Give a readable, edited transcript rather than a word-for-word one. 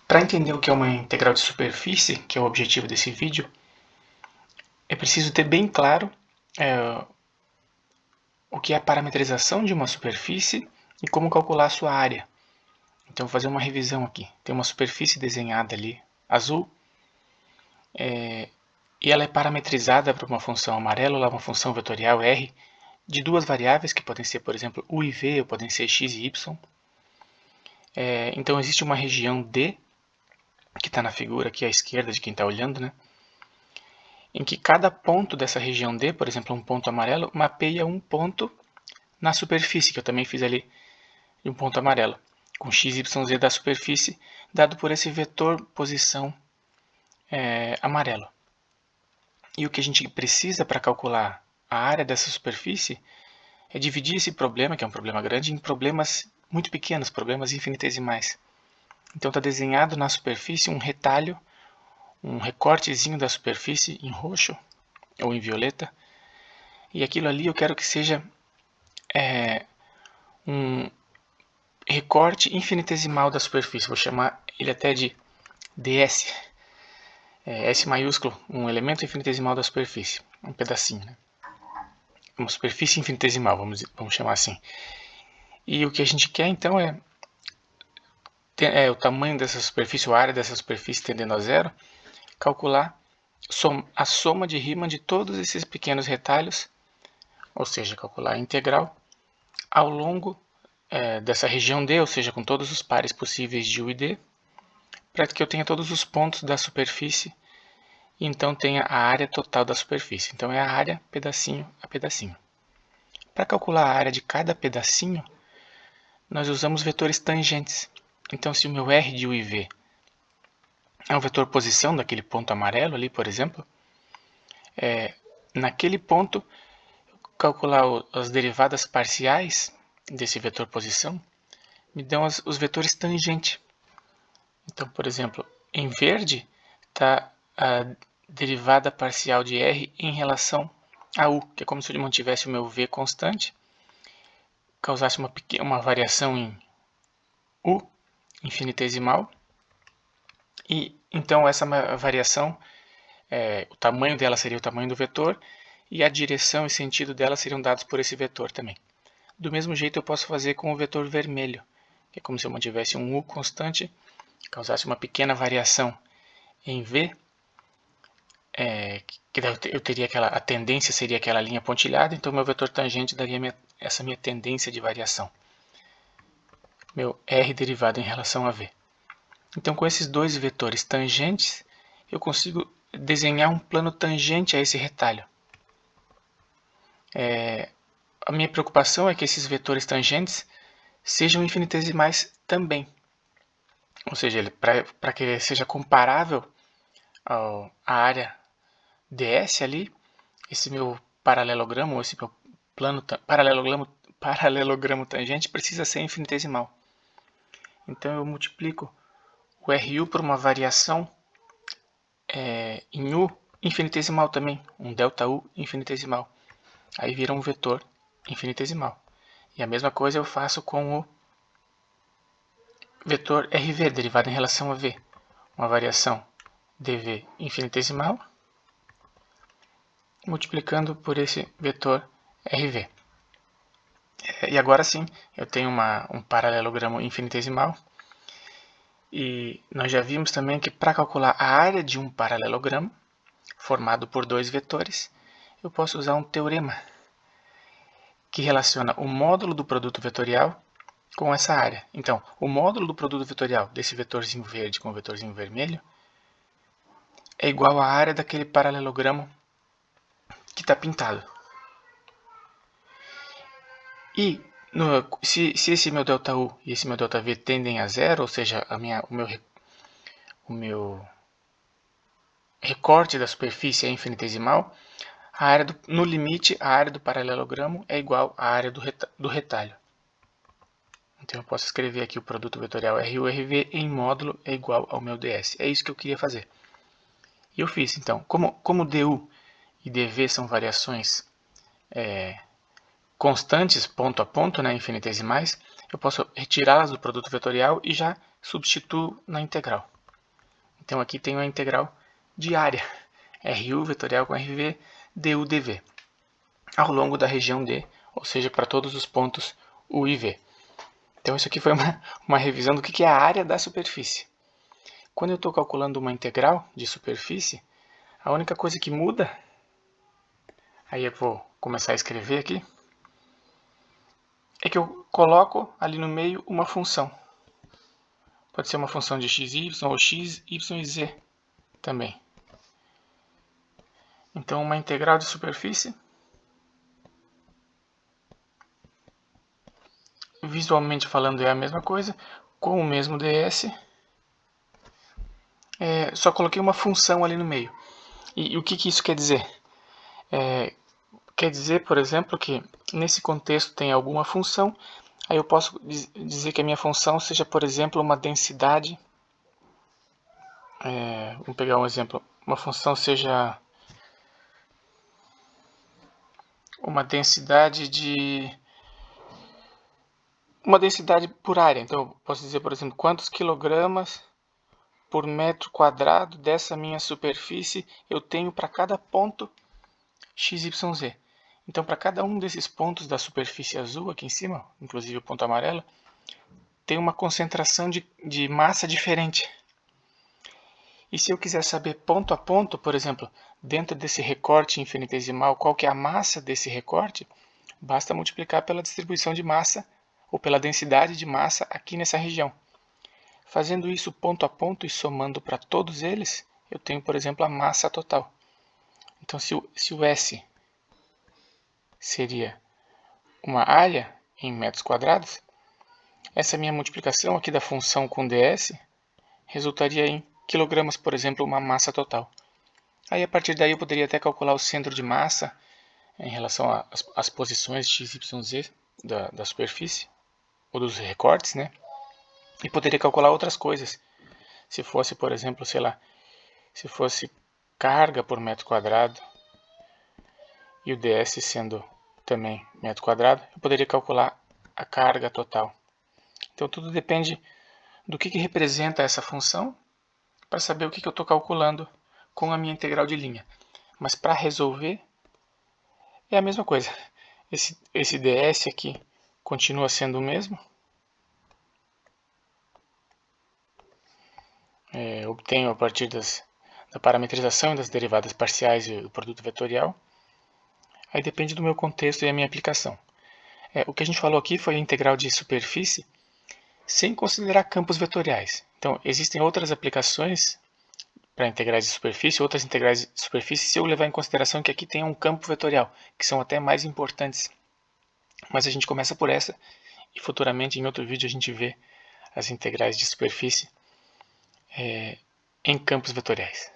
Para entender o que é uma integral de superfície, que é o objetivo desse vídeo, é preciso ter bem claro o que é a parametrização de uma superfície e como calcular a sua área. Então vou fazer uma revisão aqui. Tem uma superfície desenhada ali, azul, e ela é parametrizada por uma função amarela, uma função vetorial R, de duas variáveis, que podem ser, por exemplo, u e v, ou podem ser x e y. Então existe uma região D, que está na figura aqui à esquerda de quem está olhando, né? Em que cada ponto dessa região D, por exemplo, um ponto amarelo, mapeia um ponto na superfície, que eu também fiz ali de um ponto amarelo, com x, y, z da superfície, dado por esse vetor posição amarelo. E o que a gente precisa para calcular a área dessa superfície é dividir esse problema, que é um problema grande, em problemas muito pequenos, problemas infinitesimais. Então está desenhado na superfície um retalho, um recortezinho da superfície em roxo ou em violeta, e aquilo ali eu quero que seja um recorte infinitesimal da superfície. Vou chamar ele até de ds. S maiúsculo, um elemento infinitesimal da superfície, um pedacinho, né? Uma superfície infinitesimal, vamos chamar assim. E o que a gente quer então é o tamanho dessa superfície, ou a área dessa superfície tendendo a zero, calcular a soma de Riemann de todos esses pequenos retalhos, ou seja, calcular a integral ao longo dessa região D, ou seja, com todos os pares possíveis de U e D, para que eu tenha todos os pontos da superfície e então tenha a área total da superfície. Então é a área pedacinho a pedacinho. Para calcular a área de cada pedacinho, nós usamos vetores tangentes. Então se o meu R de U e V é um vetor posição daquele ponto amarelo ali, por exemplo, naquele ponto, calcular as derivadas parciais desse vetor posição me dão os vetores tangente. Então, por exemplo, em verde está a derivada parcial de R em relação a U, que é como se eu mantivesse o meu V constante, causasse uma variação em U infinitesimal, e então essa variação, o tamanho dela seria o tamanho do vetor, e a direção e sentido dela seriam dados por esse vetor também. Do mesmo jeito eu posso fazer com o vetor vermelho, que é como se eu mantivesse um U constante, causasse uma pequena variação em V, que eu teria a tendência seria aquela linha pontilhada, então meu vetor tangente daria essa minha tendência de variação. Meu R derivado em relação a V. Então com esses dois vetores tangentes, eu consigo desenhar um plano tangente a esse retalho. A minha preocupação é que esses vetores tangentes sejam infinitesimais também. Ou seja, para que ele seja comparável à área ds ali, esse meu paralelogramo, ou esse meu paralelogramo tangente precisa ser infinitesimal. Então eu multiplico o RU por uma variação em U infinitesimal também, um ΔU infinitesimal. Aí vira um vetor infinitesimal. E a mesma coisa eu faço com o vetor RV, derivado em relação a V. Uma variação dV infinitesimal, multiplicando por esse vetor RV. E agora sim, eu tenho um paralelogramo infinitesimal. E nós já vimos também que para calcular a área de um paralelogramo, formado por dois vetores, eu posso usar um teorema que relaciona o módulo do produto vetorial com essa área. Então, o módulo do produto vetorial desse vetorzinho verde com o vetorzinho vermelho é igual à área daquele paralelogramo que está pintado. E se esse meu ΔU e esse meu ΔV tendem a zero, ou seja, o meu recorte da superfície é infinitesimal, no limite, a área do paralelogramo é igual à área do retalho. Então eu posso escrever aqui o produto vetorial RU-RV em módulo é igual ao meu ds. É isso que eu queria fazer. E eu fiz, então, como du e dv são variações constantes, ponto a ponto, né, infinitesimais, eu posso retirá-las do produto vetorial e já substituo na integral. Então aqui tenho a integral de área, RU vetorial com RV, du dv, ao longo da região D, ou seja, para todos os pontos U e V. Então isso aqui foi uma revisão do que é a área da superfície. Quando eu estou calculando uma integral de superfície, a única coisa que muda, aí eu vou começar a escrever aqui, é que eu coloco ali no meio uma função. Pode ser uma função de x, y ou x, y e z também. Então uma integral de superfície, visualmente falando é a mesma coisa, com o mesmo ds, só coloquei uma função ali no meio. E o que isso quer dizer? Quer dizer, por exemplo, que nesse contexto tem alguma função, aí eu posso dizer que a minha função seja, por exemplo, uma densidade. Vamos pegar um exemplo. Uma função seja uma densidade por área. Então, eu posso dizer, por exemplo, quantos quilogramas por metro quadrado dessa minha superfície eu tenho para cada ponto XYZ. Então, para cada um desses pontos da superfície azul aqui em cima, inclusive o ponto amarelo, tem uma concentração de massa diferente. E se eu quiser saber ponto a ponto, por exemplo, dentro desse recorte infinitesimal, qual que é a massa desse recorte, basta multiplicar pela distribuição de massa ou pela densidade de massa aqui nessa região. Fazendo isso ponto a ponto e somando para todos eles, eu tenho, por exemplo, a massa total. Então, se o S seria uma área em metros quadrados, essa minha multiplicação aqui da função com ds resultaria em quilogramas, por exemplo, uma massa total. Aí, a partir daí, eu poderia até calcular o centro de massa em relação às posições x, y, z da superfície, ou dos recortes, né? E poderia calcular outras coisas. Se fosse, por exemplo, sei lá, se fosse carga por metro quadrado, e o ds sendo também metro quadrado, eu poderia calcular a carga total. Então tudo depende do que representa essa função para saber o que eu estou calculando com a minha integral de linha. Mas para resolver é a mesma coisa. Esse ds aqui continua sendo o mesmo. Obtenho a partir da parametrização e das derivadas parciais e o produto vetorial. Aí depende do meu contexto e a minha aplicação. O que a gente falou aqui foi a integral de superfície sem considerar campos vetoriais. Então, existem outras aplicações para integrais de superfície, outras integrais de superfície, se eu levar em consideração que aqui tem um campo vetorial, que são até mais importantes. Mas a gente começa por essa, e futuramente em outro vídeo a gente vê as integrais de superfície em campos vetoriais.